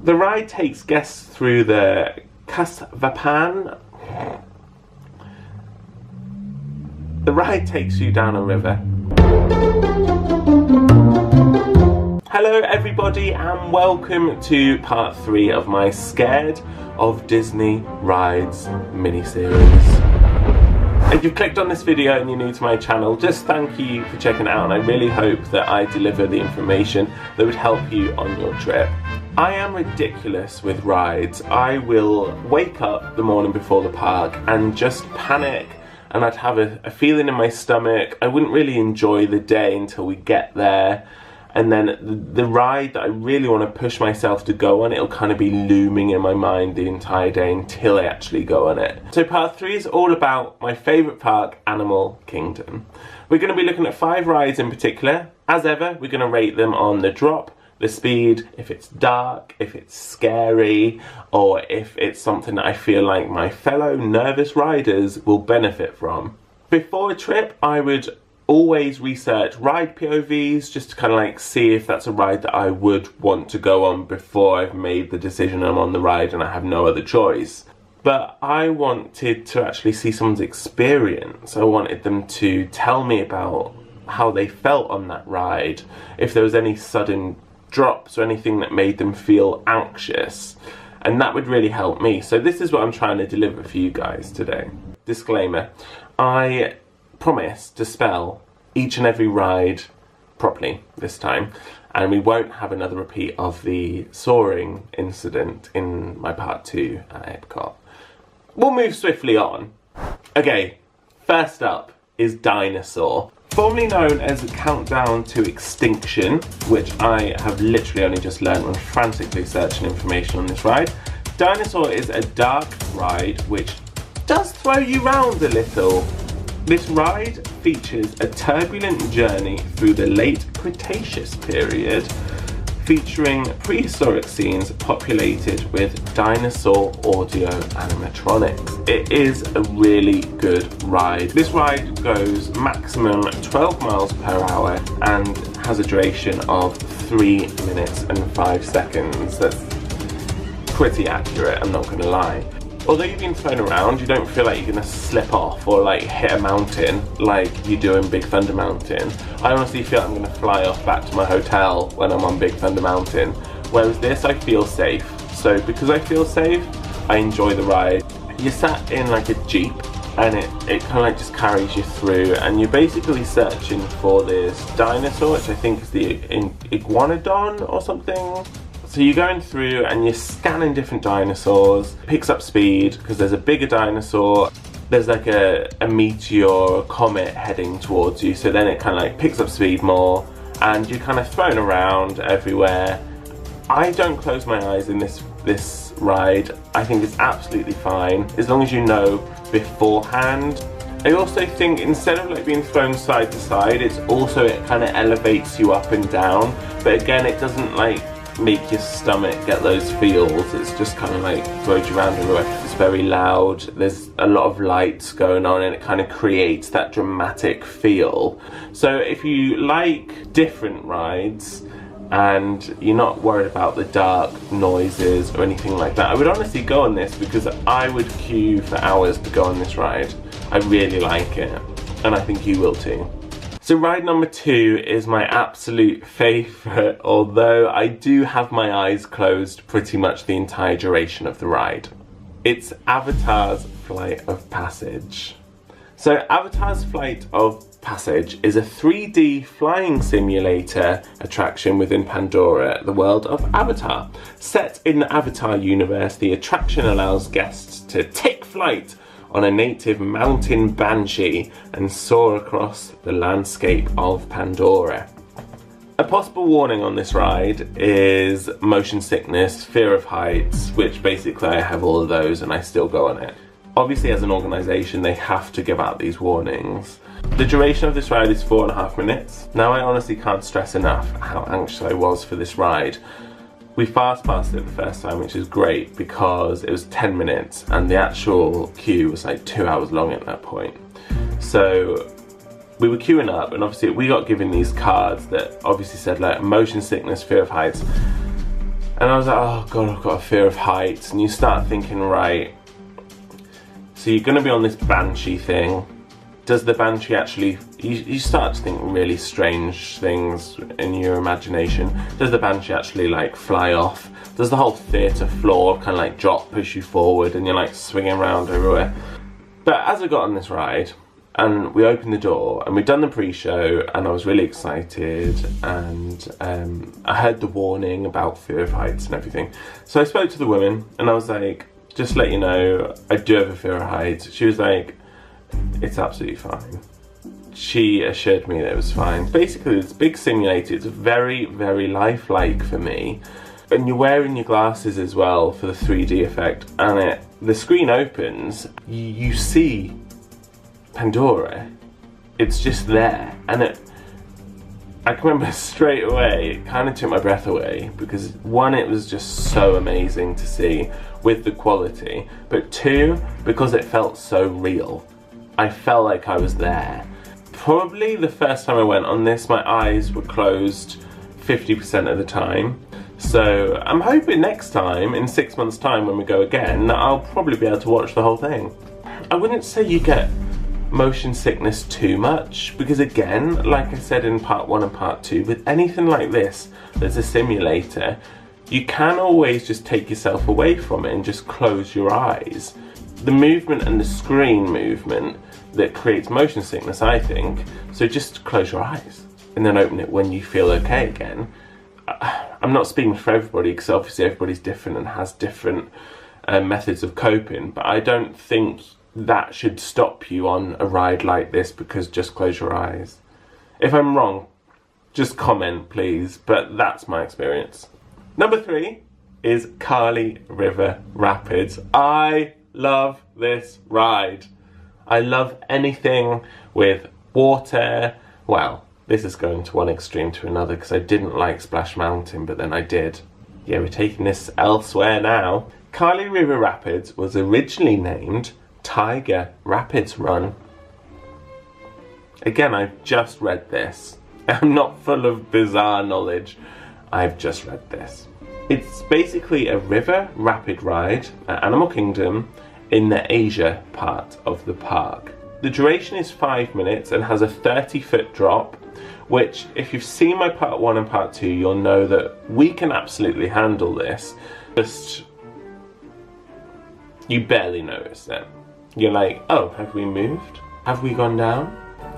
The ride takes guests through the Kasvapan. The ride takes you down a river. Hello everybody and welcome to part 3 of my Scared of Disney Rides mini-series. If you've clicked on this video and you're new to my channel, just thank you for checking it out, and I really hope that I deliver the information that would help you on your trip. I am ridiculous with rides. I will wake up the morning before the park and just panic, and I'd have a feeling in my stomach. I wouldn't really enjoy the day until we get there. And then the ride that I really want to push myself to go on, it'll kind of be looming in my mind the entire day until I actually go on it. So part 3 is all about my favourite park, Animal Kingdom. We're going to be looking at 5 rides in particular. As ever, we're going to rate them on the drop, the speed, if it's dark, if it's scary, or if it's something that I feel like my fellow nervous riders will benefit from. Before a trip, I would always research ride POVs just to kind of like see if that's a ride that I would want to go on before I've made the decision I'm on the ride and I have no other choice. But I wanted to actually see someone's experience. I wanted them to tell me about how they felt on that ride, if there was any sudden drops or anything that made them feel anxious, and that would really help me. So this is what I'm trying to deliver for you guys today. Disclaimer, I promise to spell each and every ride properly this time, and we won't have another repeat of the soaring incident in my part 2 at Epcot. We'll move swiftly on. Okay, first up is Dinosaur, formerly known as Countdown to Extinction, which I have literally only just learned when frantically searching information on this ride. Dinosaur is a dark ride which does throw you round a little. This ride features a turbulent journey through the late Cretaceous period, featuring prehistoric scenes populated with dinosaur audio animatronics. It is a really good ride. This ride goes maximum 12 miles per hour and has a duration of 3 minutes and 5 seconds. That's pretty accurate, I'm not gonna lie. Although you've been thrown around, you don't feel like you're going to slip off or like hit a mountain like you do in Big Thunder Mountain. I honestly feel like I'm going to fly off back to my hotel when I'm on Big Thunder Mountain. Whereas this, I feel safe. So because I feel safe, I enjoy the ride. You're sat in like a Jeep and it kind of like just carries you through, and you're basically searching for this dinosaur, which I think is the iguanodon or something. So you're going through and you're scanning different dinosaurs, picks up speed because there's a bigger dinosaur, there's like a meteor or a comet heading towards you, so then it kind of like picks up speed more and you're kind of thrown around everywhere. I don't close my eyes in this ride. I think it's absolutely fine as long as you know beforehand. I also think instead of like being thrown side to side, it kind of elevates you up and down, but again it doesn't like make your stomach get those feels. It's just kind of like throws you around everywhere. It's very loud, there's a lot of lights going on, and it kind of creates that dramatic feel. So if you like different rides and you're not worried about the dark noises or anything like that, I would honestly go on this, because I would queue for hours to go on this ride. I really like it, and I think you will too. So ride number 2 is my absolute favourite, although I do have my eyes closed pretty much the entire duration of the ride. It's Avatar's Flight of Passage. So Avatar's Flight of Passage is a 3D flying simulator attraction within Pandora, the world of Avatar. Set in the Avatar universe, the attraction allows guests to take flight on a native mountain banshee and soar across the landscape of Pandora. A possible warning on this ride is motion sickness, fear of heights, which basically I have all of those and I still go on it. Obviously as an organisation they have to give out these warnings. The duration of this ride is 4.5 minutes. Now I honestly can't stress enough how anxious I was for this ride. We fast passed it the first time, which is great because it was 10 minutes and the actual queue was like 2 hours long at that point. So we were queuing up, and obviously we got given these cards that obviously said like motion sickness, fear of heights. And I was like, oh God, I've got a fear of heights. And you start thinking, right, so you're going to be on this banshee thing. Does the banshee actually, you start to think really strange things in your imagination. Does the banshee actually like fly off? Does the whole theatre floor kind of like drop, push you forward, and you're like swinging around everywhere? But as I got on this ride, and we opened the door, and we'd done the pre-show, and I was really excited, and I heard the warning about fear of heights and everything. So I spoke to the woman, and I was like, just to let you know, I do have a fear of heights. She was like, it's absolutely fine. She assured me that it was fine. Basically, this big simulator, it's very, very lifelike for me. And you're wearing your glasses as well for the 3D effect, and the screen opens, you see Pandora. It's just there, and I can remember straight away, it kind of took my breath away, because one, it was just so amazing to see with the quality, but two, because it felt so real. I felt like I was there. Probably the first time I went on this, my eyes were closed 50% of the time. So I'm hoping next time, in 6 months' time when we go again, I'll probably be able to watch the whole thing. I wouldn't say you get motion sickness too much, because again, like I said in part 1 and part 2, with anything like this that's a simulator, you can always just take yourself away from it and just close your eyes. The movement and the screen movement that creates motion sickness, I think, so just close your eyes and then open it when you feel okay again. I'm not speaking for everybody, because obviously everybody's different and has different methods of coping, but I don't think that should stop you on a ride like this, because just close your eyes. If I'm wrong, just comment please, but that's my experience. Number 3 is Kali River Rapids. I love this ride. I love anything with water. Well, this is going to one extreme to another, because I didn't like Splash Mountain, but then I did. Yeah, we're taking this elsewhere now. Kali River Rapids was originally named Tiger Rapids Run. Again, I've just read this. I'm not full of bizarre knowledge. I've just read this. It's basically a river rapid ride at Animal Kingdom in the Asia part of the park. The duration is 5 minutes and has a 30-foot drop, which, if you've seen my part 1 and part 2, you'll know that we can absolutely handle this. Just, you barely notice it. You're like, oh, have we moved? Have we gone down?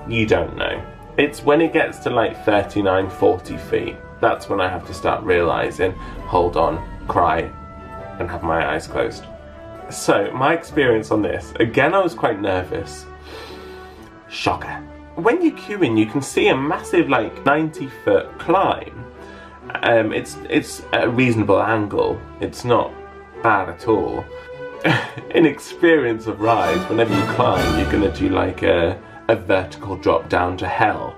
You don't know. It's when it gets to like 39, 40 feet, that's when I have to start realising, hold on, cry, and have my eyes closed. So, my experience on this, again I was quite nervous. Shocker. When you're queuing, you can see a massive like 90-foot climb. It's a reasonable angle. It's not bad at all. In experience of rides, whenever you climb, you're gonna do like a vertical drop down to hell.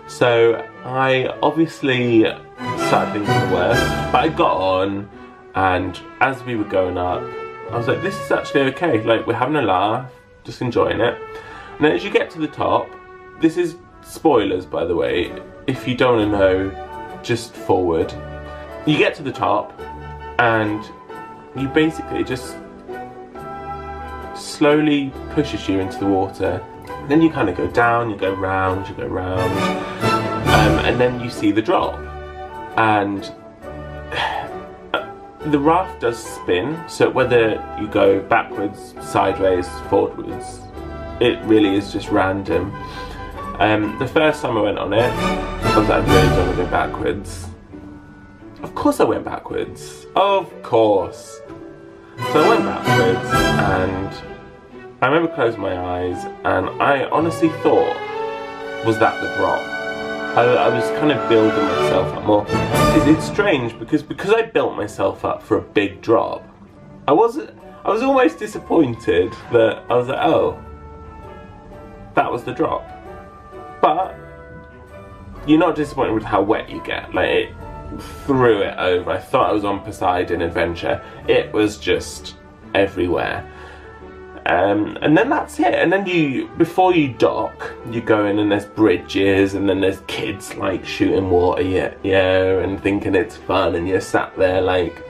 So I obviously started thinking the worst, but I got on, and as we were going up, I was like, this is actually okay. Like, we're having a laugh, just enjoying it. And then as you get to the top, this is spoilers by the way, if you don't know, just forward. You get to the top, and you basically just slowly pushes you into the water. Then you kind of go down, you go round, and then you see the drop. And the raft does spin, so whether you go backwards, sideways, forwards, it really is just random. The first time I went on it, I was like, I really don't want to go backwards. Of course I went backwards. Of course. So I went backwards, and I remember closing my eyes, and I honestly thought, was that the drop? I was kind of building myself up more. It's strange, because I built myself up for a big drop, I was almost disappointed that I was like, oh, that was the drop. But you're not disappointed with how wet you get. Like, it threw it over. I thought I was on Poseidon Adventure. It was just everywhere. And then that's it. And then before you dock, you go in and there's bridges, and then there's kids like shooting water, yeah, and thinking it's fun, and you're sat there like,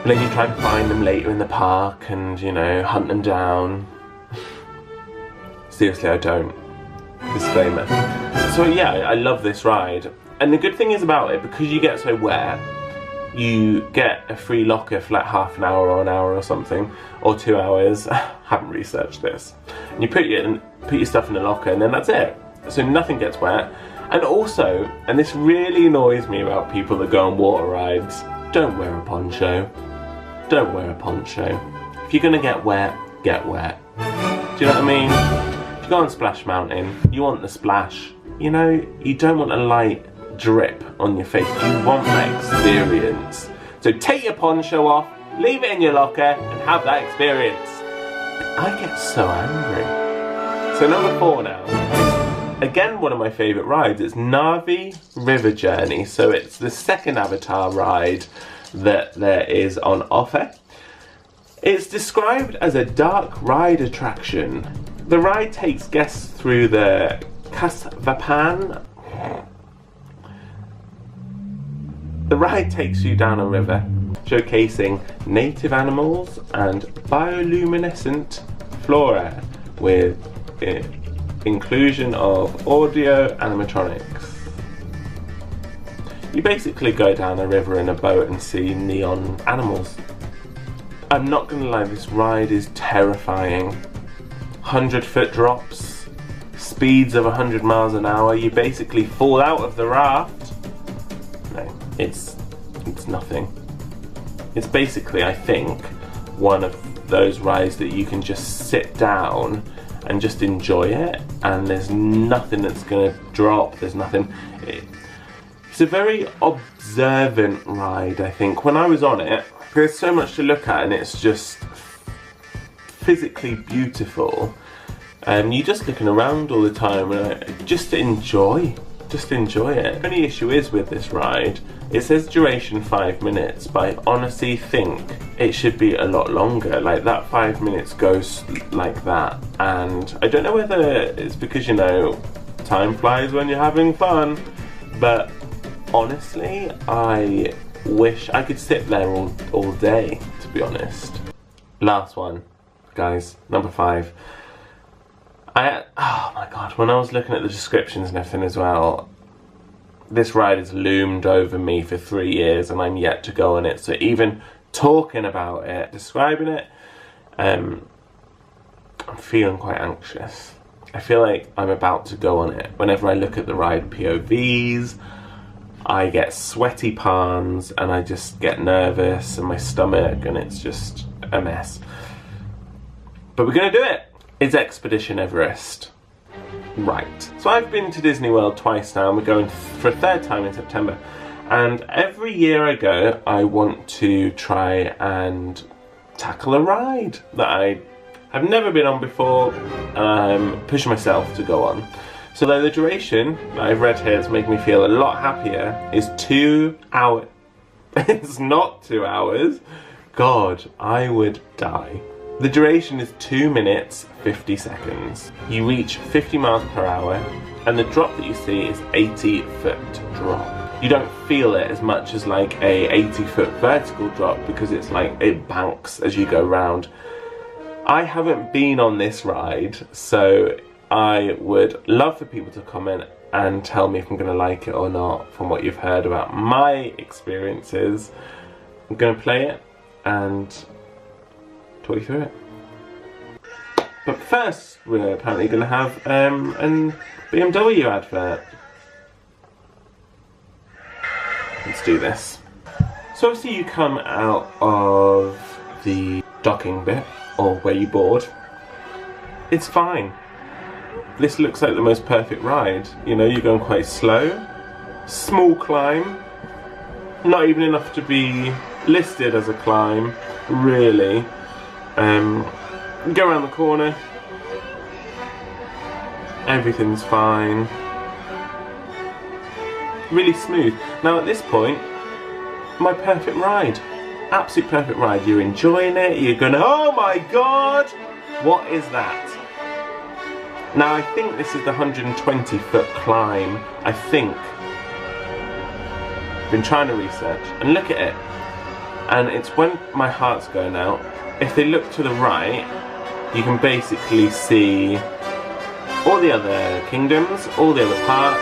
And then you try and find them later in the park and, you know, hunt them down. Seriously, I don't. Disclaimer. So yeah, I love this ride. And the good thing is about it, because you get so wet, you get a free locker for like half an hour or an hour or something, or 2 hours. I haven't researched this. And you put your stuff in the locker and then that's it. So nothing gets wet. And also, and this really annoys me about people that go on water rides, don't wear a poncho. Don't wear a poncho. If you're gonna get wet, get wet. Do you know what I mean? If you go on Splash Mountain, you want the splash. You know, you don't want a light drip on your face. You want that experience. So take your poncho off, leave it in your locker, and have that experience. I get so angry. So number 4 now. Again, one of my favourite rides. It's Navi River Journey. So it's the second Avatar ride that there is on offer. It's described as a dark ride attraction. The ride takes guests through the Kasvapan. The ride takes you down a river, showcasing native animals and bioluminescent flora with inclusion of audio animatronics. You basically go down a river in a boat and see neon animals. I'm not gonna lie, this ride is terrifying. 100-foot drops, speeds of 100 miles an hour. You basically fall out of the raft. No, it's nothing. It's basically, I think, one of those rides that you can just sit down and just enjoy it, and there's nothing that's gonna drop. There's nothing. It's a very observant ride, I think. When I was on it, there's so much to look at and it's just physically beautiful. And you're just looking around all the time and just enjoy it. The only issue is with this ride, it says duration 5 minutes, but I honestly think it should be a lot longer. Like that 5 minutes goes like that. And I don't know whether it's because, you know, time flies when you're having fun, but honestly, I wish I could sit there all day, to be honest. Last one, guys, number 5. Oh my god, when I was looking at the descriptions and everything as well, this ride has loomed over me for 3 years and I'm yet to go on it. So even talking about it, describing it, I'm feeling quite anxious. I feel like I'm about to go on it. Whenever I look at the ride POVs, I get sweaty palms and I just get nervous and my stomach, and it's just a mess. But we're gonna do it. It's Expedition Everest. Right. So I've been to Disney World twice now, and we're going for a 3rd time in September. And every year I go, I want to try and tackle a ride that I have never been on before, and I'm pushing myself to go on. So the duration that I've read here is making me feel a lot happier, is 2 hours. It's not 2 hours. God, I would die. The duration is 2 minutes, 50 seconds. You reach 50 miles per hour, and the drop that you see is 80-foot drop. You don't feel it as much as like a 80-foot vertical drop because it's like it banks as you go round. I haven't been on this ride, so I would love for people to comment and tell me if I'm going to like it or not from what you've heard about my experiences. I'm going to play it and talk you through it. But first, we're apparently going to have an BMW advert. Let's do this. So obviously you come out of the docking bit, or where you board. It's fine. This looks like the most perfect ride. You know, you're going quite slow, small climb, not even enough to be listed as a climb, really. Go around the corner, everything's fine, really smooth. Now at this point, my perfect ride, absolute perfect ride. You're enjoying it, you're gonna, oh my god, what is that? Now I think this is the 120-foot climb, I think. Been trying to research, and look at it. and it's when my heart's going out. If they look to the right, you can basically see all the other kingdoms, all the other parts,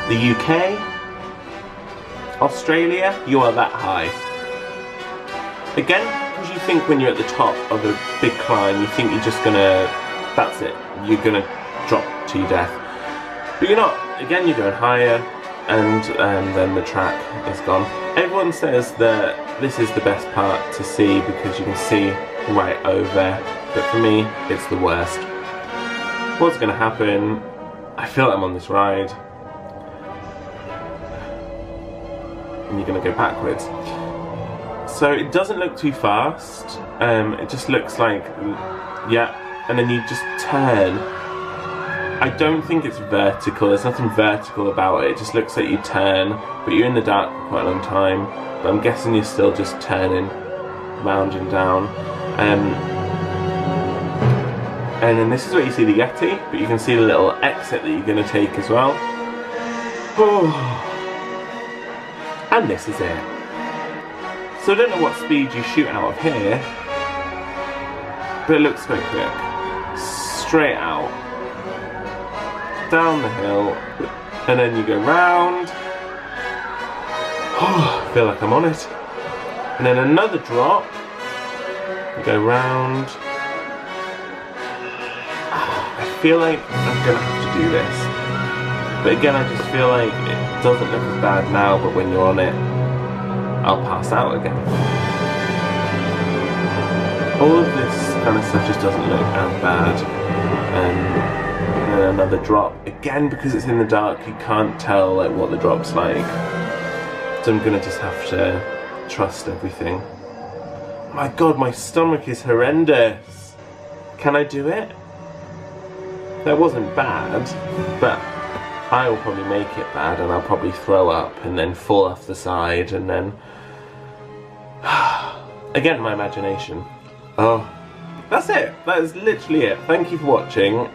the UK, Australia. You are that high. Again, because you think when you're at the top of a big climb, you think you're just gonna, that's it, you're gonna drop to your death. But you're not. Again, you're going higher, and then the track is gone. Everyone says that this is the best part to see because you can see right over, but for me, it's the worst. What's gonna happen? I feel like I'm on this ride, and you're gonna go backwards. So it doesn't look too fast, it just looks like, yeah, and then you just turn. I don't think it's vertical, there's nothing vertical about it, it just looks like you turn, but you're in the dark for quite a long time, but I'm guessing you're still just turning, rounding down. And then this is where you see the Yeti, but you can see the little exit that you're going to take as well. And this is it. So I don't know what speed you shoot out of here, but it looks quite quick. Straight out, down the hill, and then you go round. I feel like I'm on it. And then another drop, you go round. I feel like I'm gonna have to do this, but again I just feel like it doesn't look as bad now, but when you're on it, I'll pass out again. All of this kind of stuff just doesn't look as bad. And then another drop. Again, because it's in the dark, you can't tell like what the drop's like. So I'm gonna just have to trust everything. My God, my stomach is horrendous. Can I do it? That wasn't bad, but I will probably make it bad, and I'll probably throw up and then fall off the side, and then again, my imagination. Oh, that's it. That is literally it. Thank you for watching.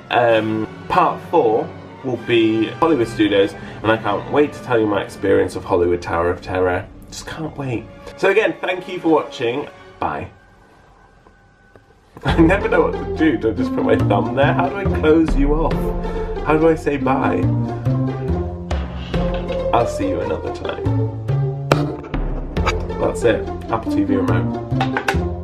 Part 4 will be Hollywood Studios, and I can't wait to tell you my experience of Hollywood Tower of Terror. Just can't wait. So again, thank you for watching. Bye. I never know what to do. Do I just put my thumb there? How do I close you off? How do I say bye? I'll see you another time. That's it. Apple TV remote.